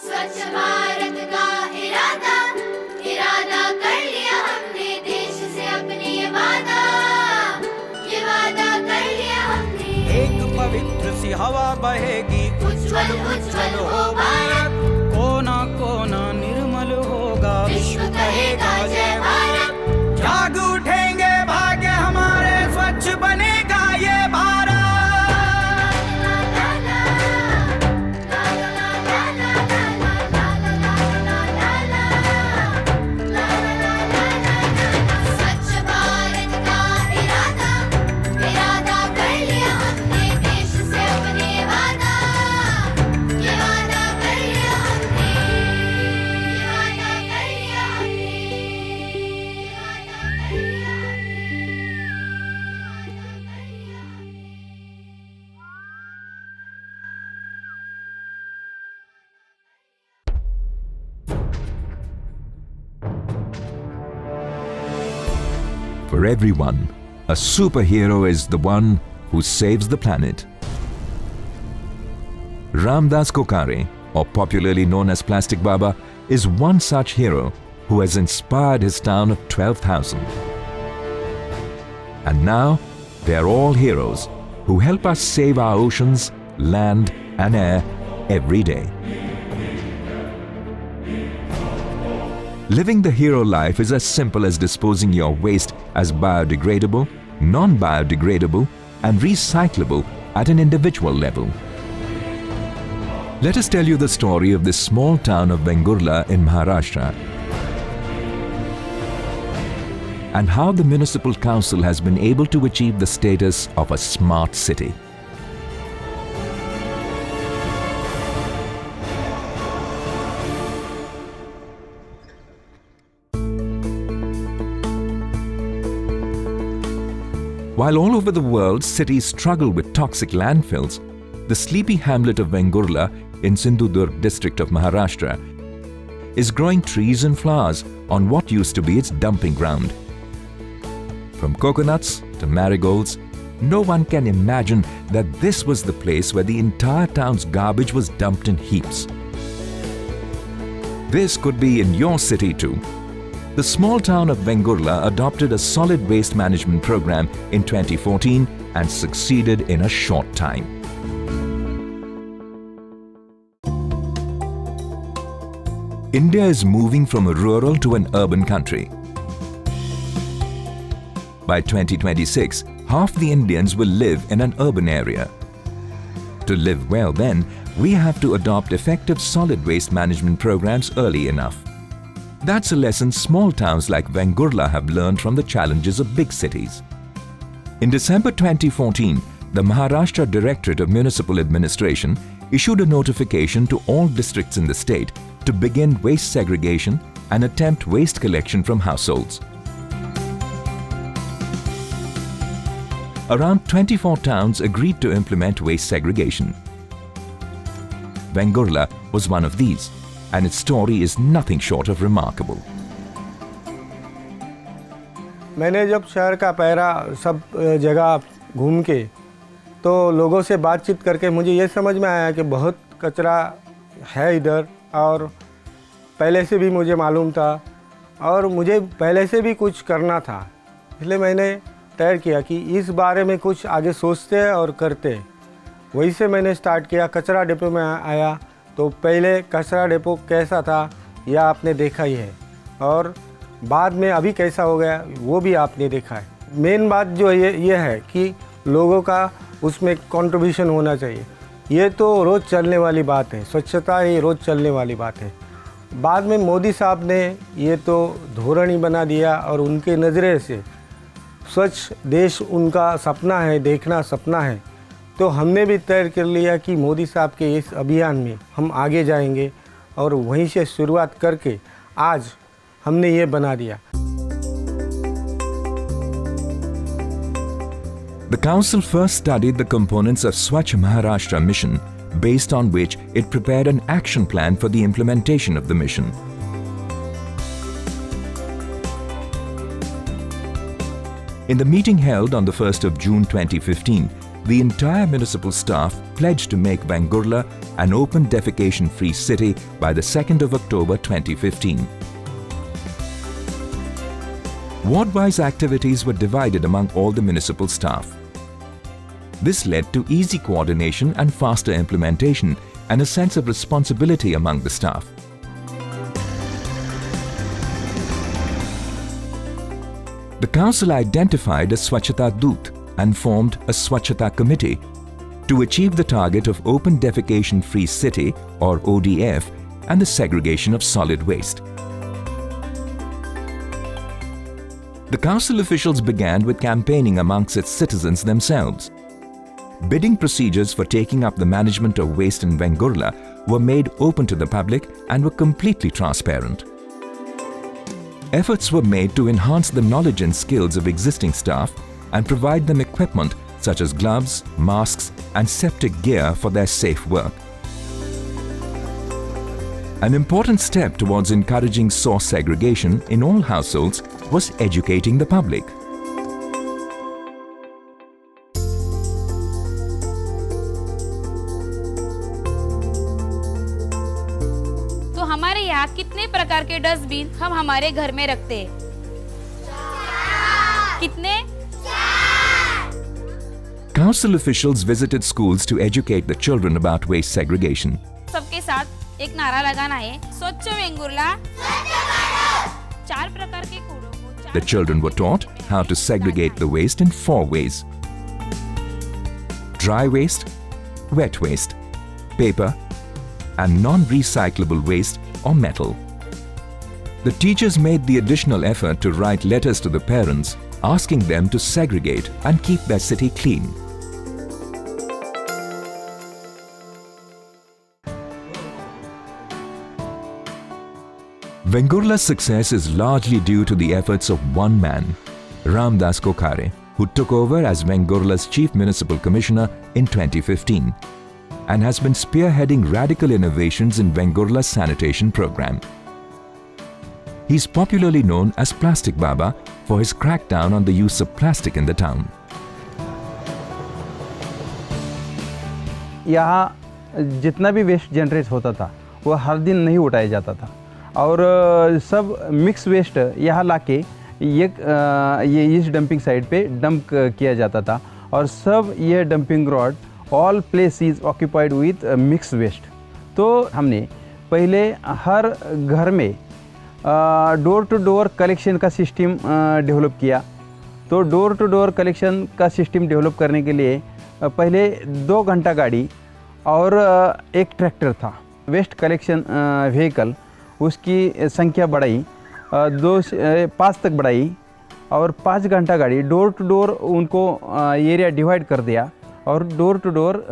स्वच्छ भारत का इरादा इरादा कर लिया हमने देश से अपने ये वादा कर लिया हमने। एक पवित्र सी हवा बहेगी, उज्ज्वल उज्ज्वल हो भारत, कोना कोना निर्मल होगा, विश्व कहेगा जय भारत। जाग उठेंगे भाग्य हमारे, स्वच्छ बनेगा ये भारत। स्वच्छ भारत का इरादा इरादा कर लिया हमने देश से अपने वादा कर लिया हमने, वादा कर लिया For everyone, a superhero is the one who saves the planet. Ramdas Kokare, or popularly known as Plastic Baba, is one such hero who has inspired his town of 12,000. And now, they are all heroes who help us save our oceans, land and air every day. Living the hero life is as simple as disposing your waste as biodegradable, non-biodegradable and recyclable at an individual level. Let us tell you the story of this small town of Vengurla in Maharashtra and how the Municipal Council has been able to achieve the status of a smart city. While all over the world cities struggle with toxic landfills, the sleepy hamlet of Vengurla in Sindhudurg district of Maharashtra is growing trees and flowers on what used to be its dumping ground. From coconuts to marigolds, no one can imagine that this was the place where the entire town's garbage was dumped in heaps. This could be in your city too. The small town of Vengurla adopted a solid waste management program in 2014 and succeeded in a short time. India is moving from a rural to an urban country. By 2026, half the Indians will live in an urban area. To live well then, we have to adopt effective solid waste management programs early enough. That's a lesson small towns like Vengurla have learned from the challenges of big cities. In December 2014, the Maharashtra Directorate of Municipal Administration issued a notification to all districts in the state to begin waste segregation and attempt waste collection from households. Around 24 towns agreed to implement waste segregation. Vengurla was one of these, and its story is nothing short of remarkable. मैंने जब शहर का पहरा सब जगह घूम के तो लोगों से बातचीत करके मुझे ये समझ में आया कि बहुत कचरा है इधर, और पहले से भी मुझे मालूम था और मुझे पहले से भी कुछ करना था। इसलिए मैंने तय किया कि इस बारे में कुछ आगे सोचते हैं और करते हैं। वहीं से मैंने स्टार्ट किया। कचरा डिपो में आया तो पहले कचरा डिपो कैसा था यह आपने देखा ही है, और बाद में अभी कैसा हो गया वो भी आपने देखा है। मेन बात जो ये है कि लोगों का उसमें कंट्रीब्यूशन होना चाहिए। ये तो रोज़ चलने वाली बात है, स्वच्छता ही रोज़ चलने वाली बात है। बाद में मोदी साहब ने ये तो धोरण ही बना दिया, और उनके नज़रे से स्वच्छ देश उनका सपना है, देखना सपना है। तो हमने भी तय कर लिया कि मोदी साहब के इस अभियान में हम आगे जाएंगे, और वहीं से शुरुआत करके आज हमने ये बना दिया। The council first studied the components of Swachh Maharashtra mission, based on which it prepared an action plan for the implementation of the mission. In the meeting held on the 1st of June 2015, the entire municipal staff pledged to make Vengurla an open defecation-free city by the 2nd of October 2015. Ward-wise activities were divided among all the municipal staff. This led to easy coordination and faster implementation and a sense of responsibility among the staff. The council identified a Swachhata Doot and formed a Swachhata Committee to achieve the target of Open Defecation-Free City or ODF and the segregation of solid waste. The council officials began with campaigning amongst its citizens themselves. Bidding procedures for taking up the management of waste in Vengurla were made open to the public and were completely transparent. Efforts were made to enhance the knowledge and skills of existing staff and provide them equipment such as gloves, masks, and septic gear for their safe work. An important step towards encouraging source segregation in all households was educating the public. तो हमारे यहाँ कितने प्रकार के dustbin हम हमारे घर में रखते हैं? कितने? Council officials visited schools to educate the children about waste segregation. सबके साथ एक नारा लगाना है, स्वच्छ वेंगुर्ला। 4 प्रकार के कूड़ों को The children were taught how to segregate the waste in 4 ways: dry waste, wet waste, paper, and non-recyclable waste or metal. The teachers made the additional effort to write letters to the parents asking them to segregate and keep their city clean. Vengurla's success is largely due to the efforts of one man, Ramdas Kokhare, who took over as Vengurla's Chief Municipal Commissioner in 2015 and has been spearheading radical innovations in Vengurla's sanitation program. He is popularly known as Plastic Baba for his crackdown on the use of plastic in the town. यहाँ जितना भी waste generate होता था वो हर दिन नहीं उठाया जाता था और सब मिक्स वेस्ट यहाँ लाके ये इस डंपिंग साइट पे डंप किया जाता था और सब ये dumping ground all place is occupied with mix waste. तो हमने पहले हर घर में डोर टू डोर कलेक्शन का सिस्टम डेवलप किया। तो डोर टू डोर कलेक्शन का सिस्टम डेवलप करने के लिए पहले 2 घंटा गाड़ी और एक ट्रैक्टर था। वेस्ट कलेक्शन व्हीकल उसकी संख्या बढ़ाई 2 से 5 तक बढ़ाई और 5 घंटा गाड़ी डोर टू डोर उनको एरिया डिवाइड कर दिया और डोर टू डोर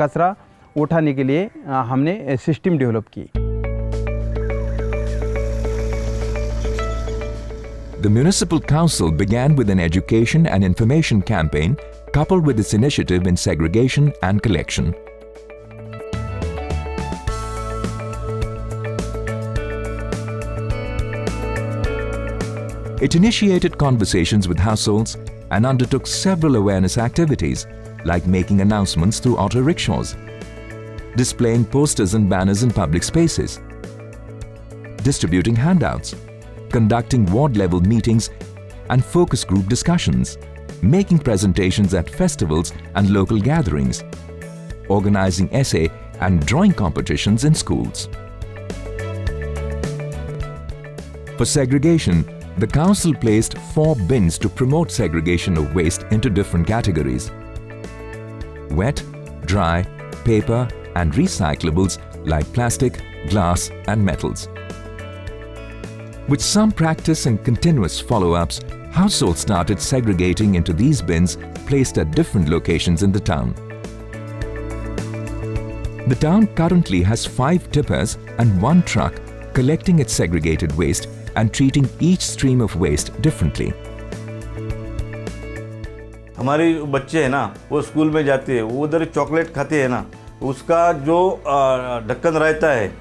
कचरा उठाने के लिए हमने सिस्टम डेवलप की। The Municipal Council began with an education and information campaign coupled with its initiative in segregation and collection. It initiated conversations with households and undertook several awareness activities like making announcements through auto rickshaws, displaying posters and banners in public spaces, distributing handouts, conducting ward-level meetings and focus group discussions, making presentations at festivals and local gatherings, organizing essay and drawing competitions in schools. For segregation, the council placed 4 bins to promote segregation of waste into different categories: wet, dry, paper and recyclables like plastic, glass and metals. With some practice and continuous follow-ups, households started segregating into these bins placed at different locations in the town. The town currently has 5 tippers and 1 truck collecting its segregated waste and treating each stream of waste differently. हमारे बच्चे हैं ना, वो school में जाते हैं, वो उधर चॉकलेट खाते हैं ना, उसका जो ढक्कन रहता है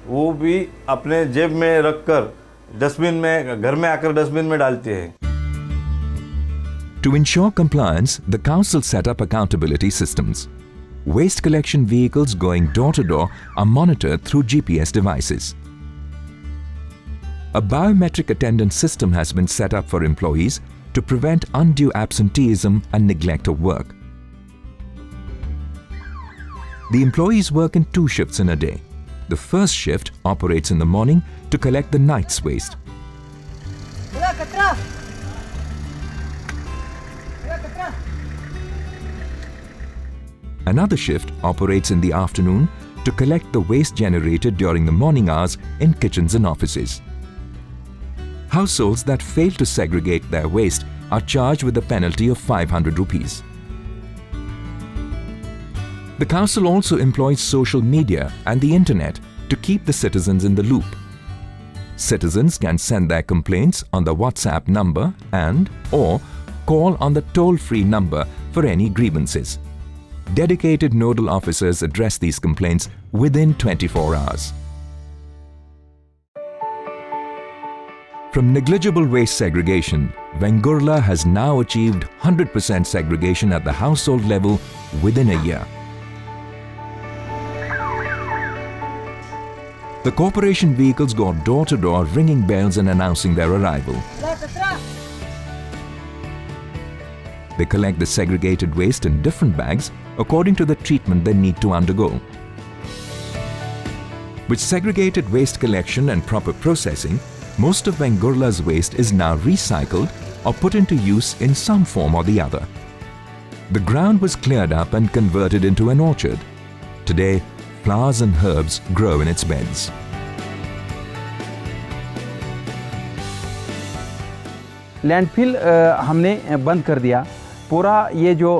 वो भी अपने जेब में रखकर डस्टबिन में घर में आकर डस्टबिन में डालते हैं। To ensure compliance, the council set up accountability systems. Waste collection vehicles going door to door are monitored through GPS devices. A biometric attendance system has been set up for employees to prevent undue absenteeism and neglect of work. The employees work in 2 shifts in a day. The first shift operates in the morning to collect the night's waste. Another shift operates in the afternoon to collect the waste generated during the morning hours in kitchens and offices. Households that fail to segregate their waste are charged with a penalty of 500 rupees. The council also employs social media and the internet to keep the citizens in the loop. Citizens can send their complaints on the WhatsApp number and/or call on the toll-free number for any grievances. Dedicated nodal officers address these complaints within 24 hours. From negligible waste segregation, Vengurla has now achieved 100% segregation at the household level within a year. The corporation vehicles go door to door ringing bells and announcing their arrival. They collect the segregated waste in different bags according to the treatment they need to undergo. With segregated waste collection and proper processing, most of Vengurla's waste is now recycled or put into use in some form or the other. The ground was cleared up and converted into an orchard. Today, flowers and herbs grow in its beds. Landfill हमने बंद कर दिया। पूरा ये जो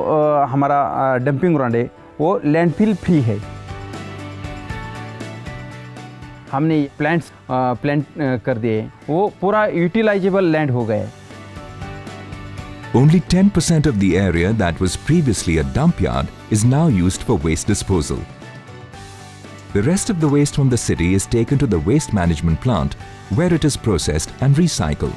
हमारा dumping ground है वो लैंडफिल फ्री है। हमने प्लांट कर दिए, वो पूरा यूटिलाइजेबल लैंड हो गए। Only 10% of the area that was previously a dump yard is now used for waste disposal. The rest of the waste from the city is taken to the waste management plant where it is processed and recycled.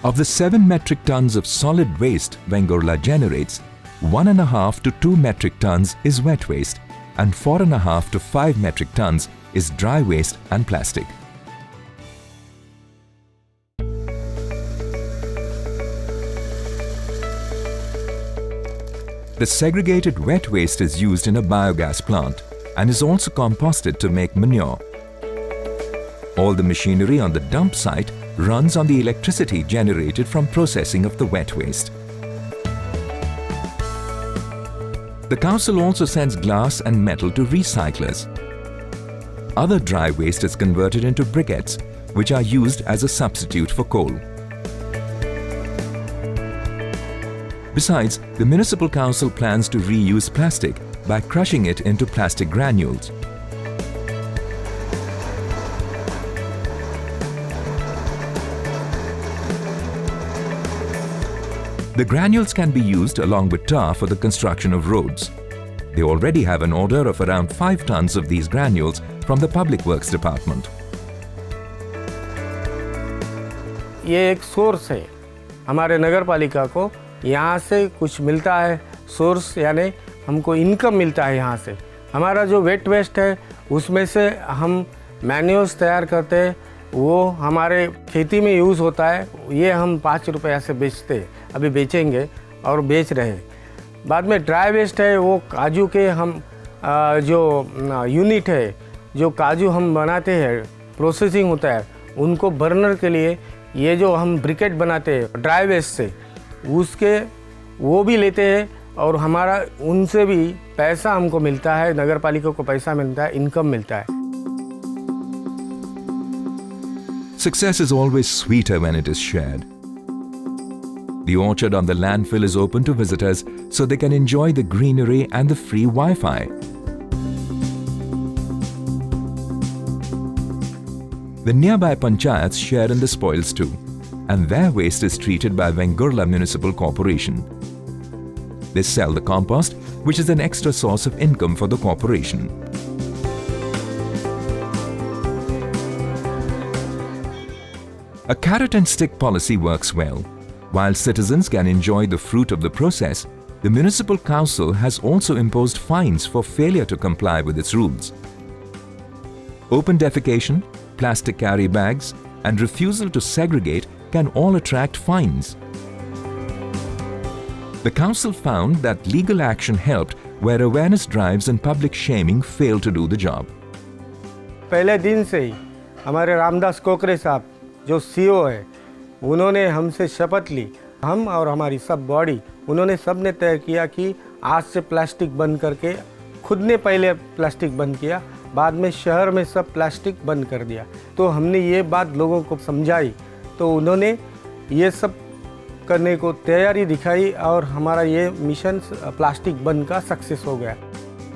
Of the 7 metric tons of solid waste Vengurla generates, 1.5 to 2 metric tons is wet waste and 4.5 to 5 metric tons is dry waste and plastic. The segregated wet waste is used in a biogas plant and is also composted to make manure. All the machinery on the dump site runs on the electricity generated from processing of the wet waste. The council also sends glass and metal to recyclers. Other dry waste is converted into briquettes, which are used as a substitute for coal. Besides, the municipal council plans to reuse plastic by crushing it into plastic granules. The granules can be used along with tar for the construction of roads. They already have an order of around 5 tons of these granules from the Public Works Department. ये एक source है हमारे नगर पालिका को, यहाँ से कुछ मिलता है सोर्स, यानी हमको इनकम मिलता है यहाँ से। हमारा जो वेट वेस्ट है उसमें से हम मैन्यूर्स तैयार करते हैं, वो हमारे खेती में यूज़ होता है। ये हम 5 रुपये से बेचते हैं, अभी बेचेंगे और बेच रहे हैं। बाद में ड्राई वेस्ट है, वो काजू के हम जो यूनिट है, जो काजू हम बनाते हैं, प्रोसेसिंग होता है, उनको बर्नर के लिए ये जो हम ब्रिकेट बनाते हैं ड्राई वेस्ट से, उसके वो भी लेते हैं और हमारा उनसे भी पैसा हमको मिलता है, नगर पालिका को पैसा मिलता है, इनकम मिलता है। Success is always sweeter when it is shared. The orchard on the landfill is open to visitors so they can enjoy the greenery and the free Wi-Fi. The nearby panchayats share in the spoils too, and their waste is treated by Vengurla Municipal Corporation. They sell the compost, which is an extra source of income for the corporation. A carrot and stick policy works well. While citizens can enjoy the fruit of the process, the Municipal Council has also imposed fines for failure to comply with its rules. Open defecation, plastic carry bags, and refusal to segregate can all attract fines. The council found that legal action helped where awareness drives and public shaming failed to do the job. पहले दिन से ही हमारे रामदास कोकरे साहब जो CEO है, उन्होंने हमसे शपथ ली, हम और हमारी सब बॉडी, उन्होंने सब ने तय किया कि आज से प्लास्टिक बंद करके, खुद ने पहले प्लास्टिक बंद किया, बाद में शहर में सब प्लास्टिक बंद कर दिया। तो हमने ये बात लोगों को समझाई, तो उन्होंने ये सब करने को तैयारी दिखाई और हमारा ये मिशन प्लास्टिक बंद का सक्सेस हो गया।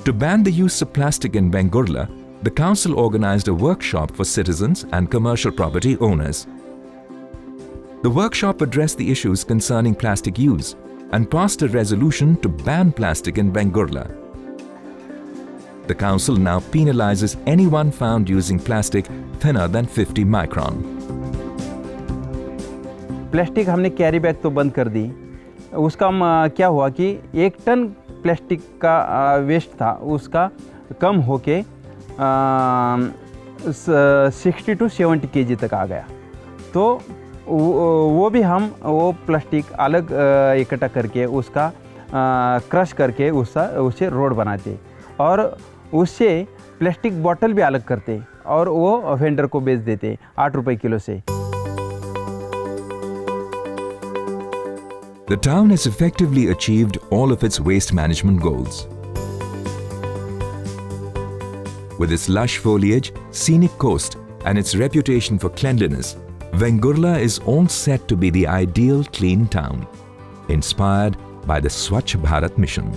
To ban the use of plastic in Vengurla, the council organized a workshop for citizens and commercial property owners. The workshop addressed the issues concerning plastic use and passed a resolution to ban plastic in Vengurla. The council now penalizes anyone found using plastic thinner than 50 micron. Plastic हमने carry bag तो बंद कर दी, उसका क्या हुआ कि 1 ton plastic का waste था, उसका कम होके 60 to 70 kg तक आ गया। तो वो भी हम वो प्लास्टिक अलग इकट्ठा करके उसका क्रश करके उससे रोड बनाते और उससे प्लास्टिक बॉटल भी अलग करते और वो वेंडर को बेच देते 8 रुपए किलो से। The town has effectively achieved all of its waste management goals. With its lush foliage, scenic coast, and its reputation for cleanliness, Vengurla is all set to be the ideal clean town, inspired by the Swachh Bharat mission.